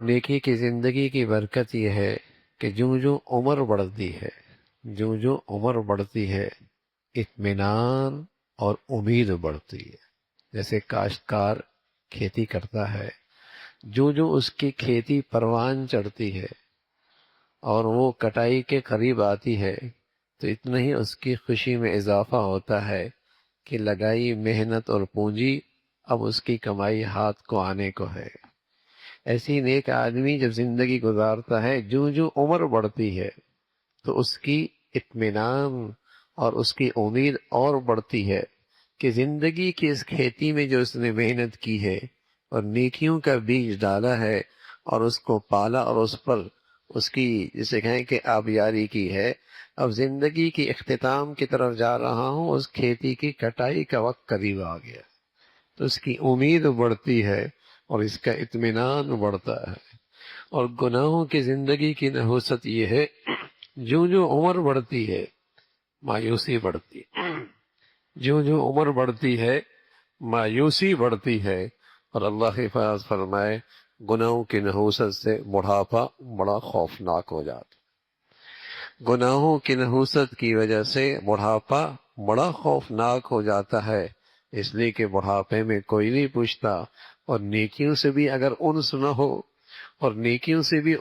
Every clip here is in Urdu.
نیکی کی زندگی کی برکت یہ ہے کہ جوں جوں عمر بڑھتی ہے، جوں جوں عمر بڑھتی ہے، اطمینان اور امید بڑھتی ہے۔ جیسے کاشتکار کھیتی کرتا ہے، جو جو اس کی کھیتی پروان چڑھتی ہے اور وہ کٹائی کے قریب آتی ہے تو اتنا ہی اس کی خوشی میں اضافہ ہوتا ہے کہ لگائی محنت اور پونجی اب اس کی کمائی ہاتھ کو آنے کو ہے۔ ایسی نیک آدمی جب زندگی گزارتا ہے، جو جو عمر بڑھتی ہے تو اس کی اطمینان اور اس کی امید اور بڑھتی ہے کہ زندگی کی اس کھیتی میں جو اس نے محنت کی ہے اور نیکیوں کا بیج ڈالا ہے اور اس کو پالا اور اس پر اس کی جسے کہیں کہ آبیاری کی ہے، اب زندگی کی اختتام کی طرف جا رہا ہوں، اس کھیتی کی کٹائی کا وقت قریب آ گیا، تو اس کی امید بڑھتی ہے اور اس کا اطمینان بڑھتا ہے۔ اور گناہوں کی زندگی کی نحوست یہ ہے، جو جو عمر بڑھتی ہے مایوسی بڑھتی ہے، جو جو عمر بڑھتی ہے مایوسی بڑھتی ہے، اور اللہ حفاظ فرمائے گناہوں کی نحوست سے بڑھاپا بڑا خوفناک ہو جاتا۔ گناہوں کی نحوست کی وجہ سے بڑھاپا بڑا خوفناک ہو جاتا ہے، اس لیے کہ بڑھاپے میں کوئی نہیں پوچھتا، اور نیکیوں سے بھی اگر انس نہ ہو اور نیکیوں سے بھی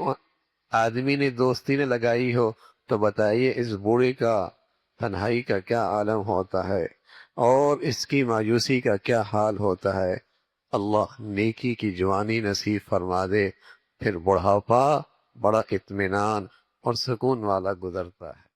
آدمی نے دوستی نے لگائی ہو تو بتائیے اس بوڑھے کا تنہائی کا کیا عالم ہوتا ہے اور اس کی مایوسی کا کیا حال ہوتا ہے۔ اللہ نیکی کی جوانی نصیب فرما دے، پھر بڑھاپا بڑا اطمینان اور سکون والا گزرتا ہے۔